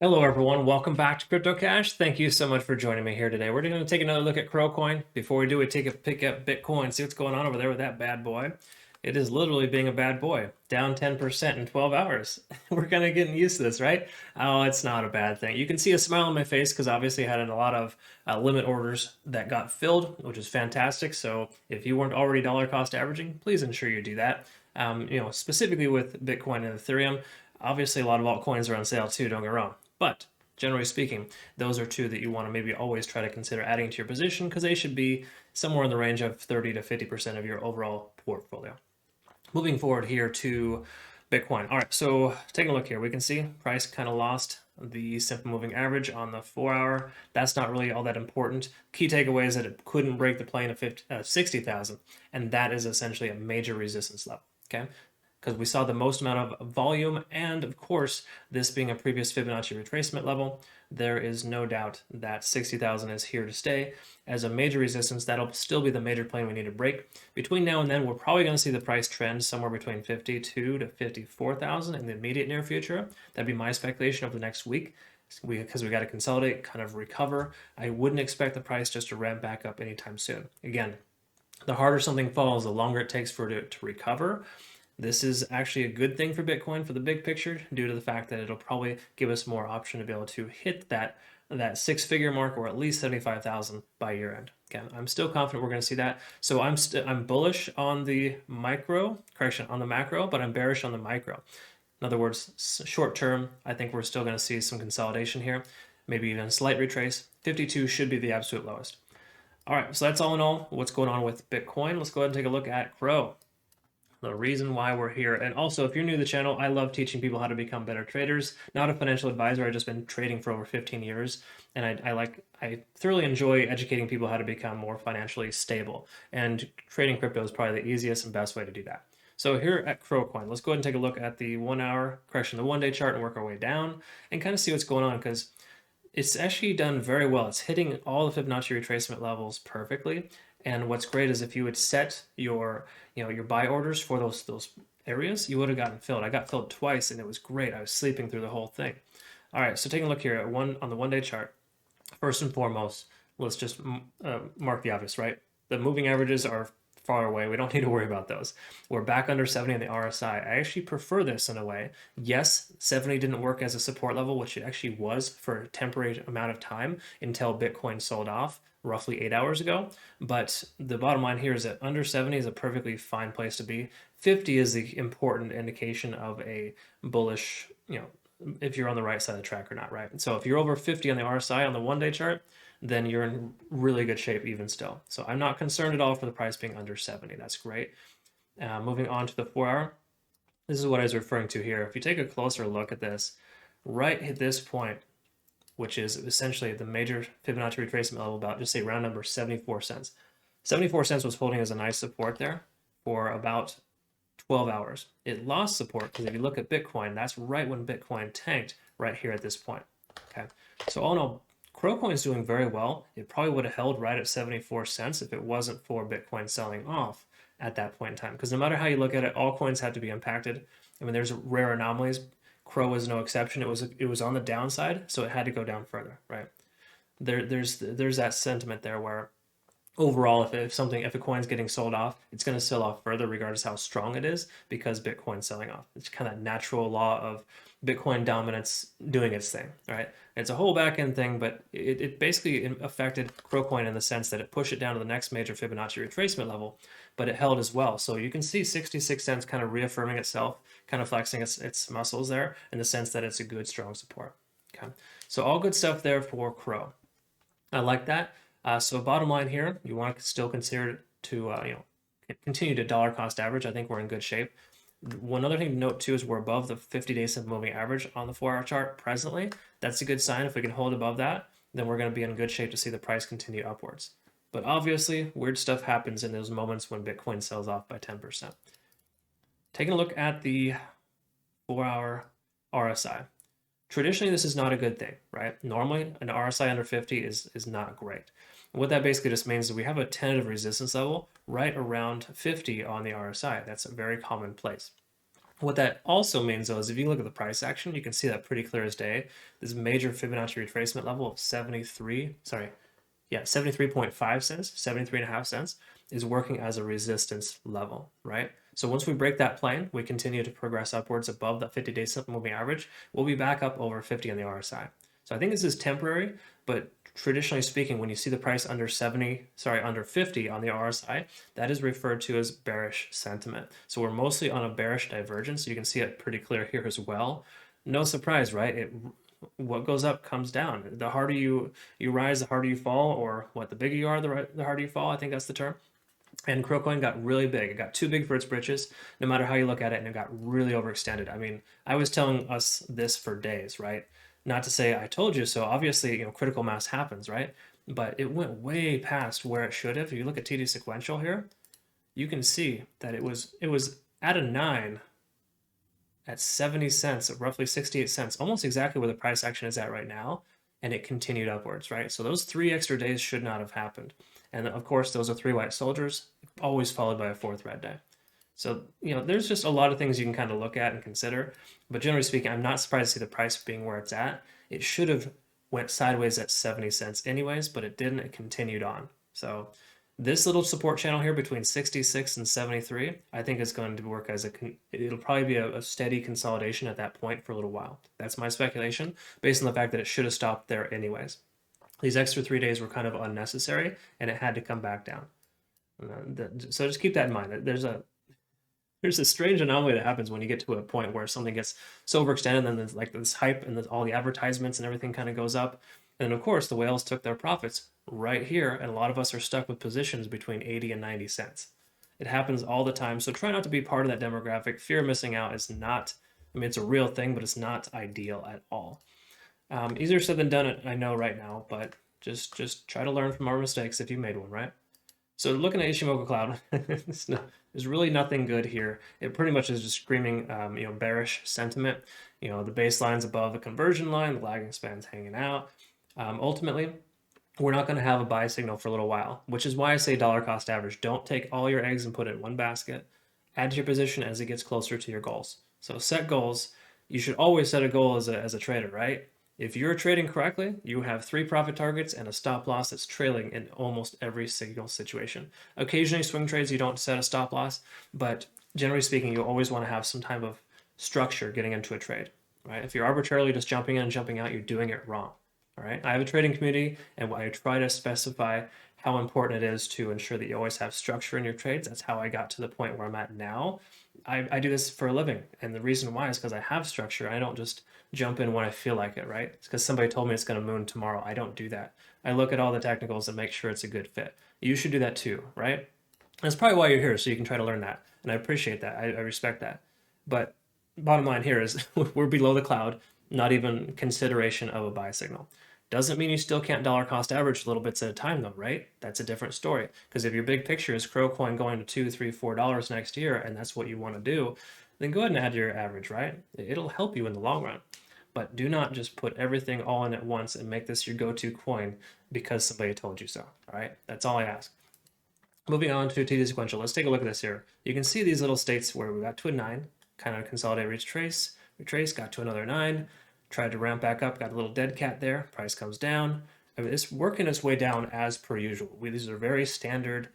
Hello, everyone. Welcome back to CryptoCache. Thank you so much for joining me here today. We're going to take another look at KuCoin. Before we do, we take a pick up Bitcoin, see what's going on over there with that bad boy. It is literally being a bad boy, down 10% in 12 hours. We're kind of getting used to this, right? Oh, it's not a bad thing. You can see a smile on my face because obviously I had a lot of limit orders that got filled, which is fantastic. So if you weren't already dollar cost averaging, please ensure you do that. Specifically with Bitcoin and Ethereum, obviously a lot of altcoins are on sale too, don't get me wrong. But generally speaking, those are two that you want to maybe always try to consider adding to your position because they should be somewhere in the range of 30 to 50% of your overall portfolio. Moving forward here to Bitcoin. All right, so taking a look here, we can see price kind of lost the simple moving average on the 4-hour. That's not really all that important. Key takeaway is that it couldn't break the plane of 60,000, and that is essentially a major resistance level. Okay, because we saw the most amount of volume, and of course, this being a previous Fibonacci retracement level, there is no doubt that 60,000 is here to stay as a major resistance. That'll still be the major plane we need to break. Between now and then, we're probably going to see the price trend somewhere between 52 to 54,000 in the immediate near future. That'd be my speculation over the next week. Because we got to consolidate, kind of recover. I wouldn't expect the price just to ramp back up anytime soon. Again, the harder something falls, the longer it takes for it to recover. This is actually a good thing for Bitcoin for the big picture due to the fact that it'll probably give us more option to be able to hit that six-figure mark or at least 75,000 by year end. Okay, I'm still confident we're going to see that. So I'm bullish on the on the macro, but I'm bearish on the micro. In other words, short term, I think we're still going to see some consolidation here, maybe even a slight retrace. 52 should be the absolute lowest. All right, so that's all in all what's going on with Bitcoin. Let's go ahead and take a look at Crow, the reason why we're here. And also, if you're new to the channel, I love teaching people how to become better traders. Not a financial advisor. I've just been trading for over 15 years, and I thoroughly enjoy educating people how to become more financially stable. And trading crypto is probably the easiest and best way to do that. So here at KuCoin, let's go ahead and take a look at the 1-hour correction, the one-day chart, and work our way down and kind of see what's going on because it's actually done very well. It's hitting all the Fibonacci retracement levels perfectly. And what's great is if you would set your buy orders for those areas, you would have gotten filled. I got filled twice and it was great. I was sleeping through the whole thing. All right, so taking a look here at on the one-day chart. First and foremost, let's just mark the obvious, right? The moving averages are far away. We don't need to worry about those. We're back under 70 on the RSI. I actually prefer this in a way. Yes, 70 didn't work as a support level, which it actually was for a temporary amount of time until Bitcoin sold off roughly 8 hours ago. But the bottom line here is that under 70 is a perfectly fine place to be. 50 is the important indication of a bullish, if you're on the right side of the track or not, right? So if you're over 50 on the RSI on the one-day chart, then you're in really good shape even still. So I'm not concerned at all for the price being under 70. That's great. Moving on to the 4-hour. This is what I was referring to here. If you take a closer look at this, right at this point, which is essentially the major Fibonacci retracement level, about just say round number 74 cents. 74 cents was holding as a nice support there for about 12 hours. It lost support because if you look at Bitcoin, that's right when Bitcoin tanked right here at this point. Okay, so all in all, KuCoin is doing very well. It probably would have held right at 74 cents if it wasn't for Bitcoin selling off at that point in time. Because no matter how you look at it, all coins have to be impacted. I mean, there's rare anomalies. Crow is no exception. It was on the downside, so it had to go down further, right? There's that sentiment there where overall, if a coin's getting sold off, it's going to sell off further regardless how strong it is because Bitcoin's selling off. It's kind of natural law of Bitcoin dominance doing its thing, right? It's a whole back end thing, but it basically affected KuCoin in the sense that it pushed it down to the next major Fibonacci retracement level, but it held as well. So you can see 66 cents kind of reaffirming itself, kind of flexing its muscles there in the sense that it's a good, strong support. Okay, so all good stuff there for Crow. I like that. So bottom line here, you want to still consider to continue to dollar cost average. I think we're in good shape. One other thing to note too is we're above the 50-day simple moving average on the 4-hour chart presently. That's a good sign. If we can hold above that, then we're going to be in good shape to see the price continue upwards. But obviously, weird stuff happens in those moments when Bitcoin sells off by 10%. Taking a look at the 4-hour RSI. Traditionally, this is not a good thing, right? Normally, an RSI under 50 is not great. What that basically just means is we have a tentative resistance level right around 50 on the RSI. That's a very common place. What that also means, though, is if you look at the price action, you can see that pretty clear as day. This major Fibonacci retracement level of 73.5 cents, 73.5 cents is working as a resistance level, right? So once we break that plane, we continue to progress upwards above the 50-day simple moving average. We'll be back up over 50 on the RSI. So I think this is temporary, but traditionally speaking, when you see the price under 50 on the RSI, that is referred to as bearish sentiment. So we're mostly on a bearish divergence. You can see it pretty clear here as well. No surprise, right? What goes up comes down. The harder you rise, the harder you fall, or what, the bigger you are, the harder you fall. I think that's the term. And KuCoin got really big. It got too big for its britches, no matter how you look at it, and it got really overextended. I mean, I was telling us this for days, right? Not to say I told you so. Obviously, critical mass happens, right? But it went way past where it should have. If you look at TD sequential here, you can see that it was at a 9 at 70 cents, roughly 68 cents, almost exactly where the price action is at right now, and it continued upwards, right? So those 3 extra days should not have happened. And of course, those are 3 white soldiers, always followed by a 4th red day. So, there's just a lot of things you can kind of look at and consider. But generally speaking, I'm not surprised to see the price being where it's at. It should have went sideways at 70 cents anyways, but it didn't. It continued on. So this little support channel here between 66 and 73, I think is going to work as it'll probably be a steady consolidation at that point for a little while. That's my speculation, based on the fact that it should have stopped there anyways. These extra 3 days were kind of unnecessary, and it had to come back down. So just keep that in mind. There's a strange anomaly that happens when you get to a point where something gets so overextended, and then there's like this hype and all the advertisements and everything kind of goes up. And of course, the whales took their profits right here, and a lot of us are stuck with positions between 80 and 90 cents. It happens all the time, so try not to be part of that demographic. Fear of missing out is not, it's a real thing, but it's not ideal at all. Easier said than done, I know right now, but just try to learn from our mistakes if you made one, right? So looking at Ishimoku Cloud, there's really nothing good here. It pretty much is just screaming, bearish sentiment. The baseline's above the conversion line, the lagging span's hanging out. Ultimately, we're not going to have a buy signal for a little while, which is why I say dollar cost average. Don't take all your eggs and put it in one basket. Add to your position as it gets closer to your goals. So set goals. You should always set a goal as a trader, right? If you're trading correctly, you have 3 profit targets and a stop loss that's trailing in almost every single situation. Occasionally, swing trades, you don't set a stop loss, but generally speaking, you always want to have some type of structure getting into a trade, right? If you're arbitrarily just jumping in and jumping out, you're doing it wrong, all right? I have a trading community, and I try to specify how important it is to ensure that you always have structure in your trades. That's how I got to the point where I'm at now. I do this for a living, and the reason why is because I have structure. I don't just jump in when I feel like it, right? It's because somebody told me it's going to moon tomorrow. I don't do that. I look at all the technicals and make sure it's a good fit. You should do that too, right? That's probably why you're here, so you can try to learn that. And I appreciate that. I respect that. But bottom line here is we're below the cloud, not even consideration of a buy signal. Doesn't mean you still can't dollar cost average little bits at a time though, right? That's a different story. Because if your big picture is KuCoin going to $2, $3, $4 next year, and that's what you want to do, then go ahead and add your average, right? It'll help you in the long run. But do not just put everything all in at once and make this your go-to coin because somebody told you so, all right? That's all I ask. Moving on to TD sequential, let's take a look at this here. You can see these little states where we got to a 9, kind of consolidate, retrace, got to another 9, tried to ramp back up, got a little dead cat there, price comes down. I mean, it's working its way down as per usual. These are very standard,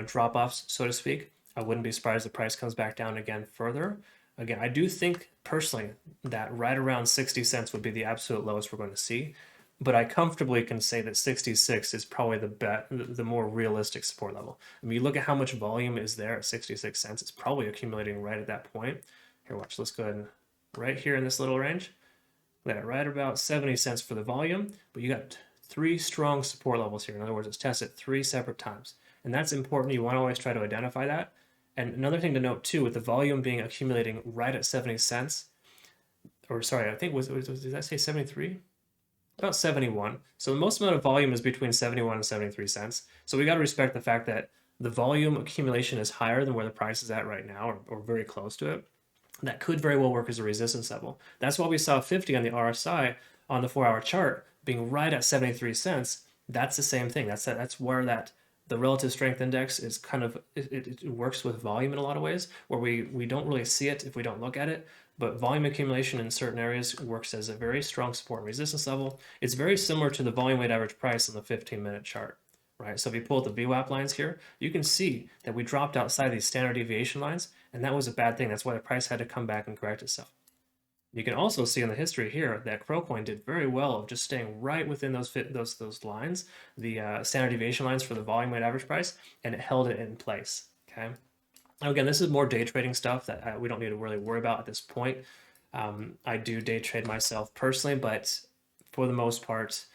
drop-offs, so to speak. I wouldn't be surprised if the price comes back down again further. Again, I do think personally that right around 60 cents would be the absolute lowest we're going to see, but I comfortably can say that 66 is probably the more realistic support level. I mean, you look at how much volume is there at 66 cents, it's probably accumulating right at that point. Here, watch, let's go ahead and right here in this little range. That right about 70 cents for the volume, but you got 3 strong support levels here. In other words, it's tested 3 separate times. And that's important. You want to always try to identify that. And another thing to note too, with the volume being accumulating right at 70 cents, or sorry, I think did that say 73? About 71. So the most amount of volume is between 71 and 73 cents. So we got to respect the fact that the volume accumulation is higher than where the price is at right now, or very close to it. That could very well work as a resistance level. That's why we saw 50 on the RSI on the 4-hour chart being right at 73 cents. That's the same thing. That's where that The relative strength index is kind of, it works with volume in a lot of ways, where we don't really see it if we don't look at it, but volume accumulation in certain areas works as a very strong support and resistance level. It's very similar to the volume weighted average price on the 15-minute chart, right? So if you pull up the VWAP lines here, you can see that we dropped outside these standard deviation lines, and that was a bad thing. That's why the price had to come back and correct itself. You can also see in the history here that KuCoin did very well of just staying right within those lines, the standard deviation lines for the volume weighted average price, and it held it in place. Okay. Now again, this is more day trading stuff that we don't need to really worry about at this point. I do day trade myself personally, but for the most part,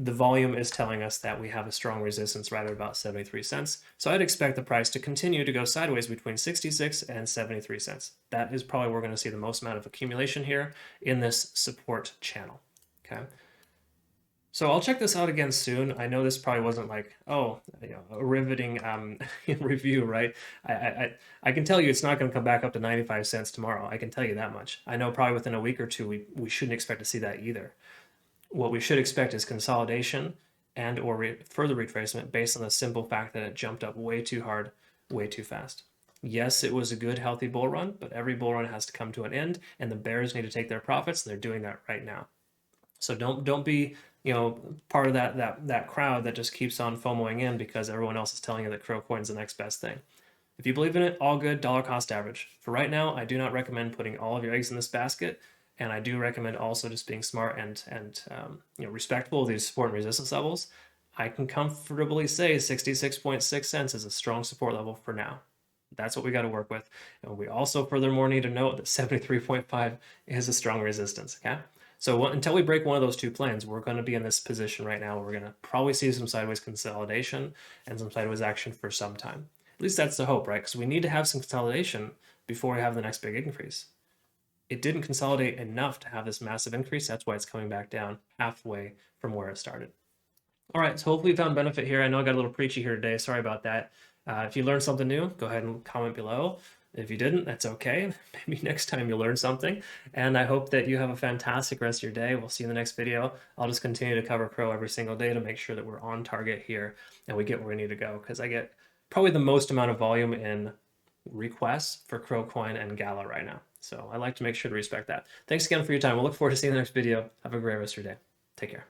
the volume is telling us that we have a strong resistance right at about 73 cents. So I'd expect the price to continue to go sideways between 66 and 73 cents. That is probably where we're going to see the most amount of accumulation here in this support channel. Okay. So I'll check this out again soon. I know this probably wasn't like, oh, a riveting review, right? I can tell you it's not going to come back up to 95 cents tomorrow. I can tell you that much. I know probably within a week or two, we shouldn't expect to see that either. What we should expect is consolidation and or further retracement based on the simple fact that it jumped up way too hard, way too fast. Yes, it was a good, healthy bull run, but every bull run has to come to an end, and the bears need to take their profits, and they're doing that right now. So don't be part of that crowd that just keeps on FOMOing in because everyone else is telling you that KuCoin's the next best thing. If you believe in it, all good, dollar cost average. For right now, I do not recommend putting all of your eggs in this basket. And I do recommend also just being smart and respectful of these support and resistance levels. I can comfortably say 66.6 cents is a strong support level for now. That's what we got to work with. And we also furthermore need to note that 73.5 is a strong resistance, okay? So until we break one of those two planes, we're going to be in this position right now where we're going to probably see some sideways consolidation and some sideways action for some time. At least that's the hope, right? Because we need to have some consolidation before we have the next big increase. It didn't consolidate enough to have this massive increase. That's why it's coming back down halfway from where it started. All right, so hopefully you found benefit here. I know I got a little preachy here today. Sorry about that. If you learned something new, go ahead and comment below. If you didn't, that's okay. Maybe next time you'll learn something. And I hope that you have a fantastic rest of your day. We'll see you in the next video. I'll just continue to cover Crow every single day to make sure that we're on target here and we get where we need to go, because I get probably the most amount of volume in requests for KuCoin and Gala right now. So I like to make sure to respect that. Thanks again for your time. We'll look forward to seeing you in the next video. Have a great rest of your day. Take care.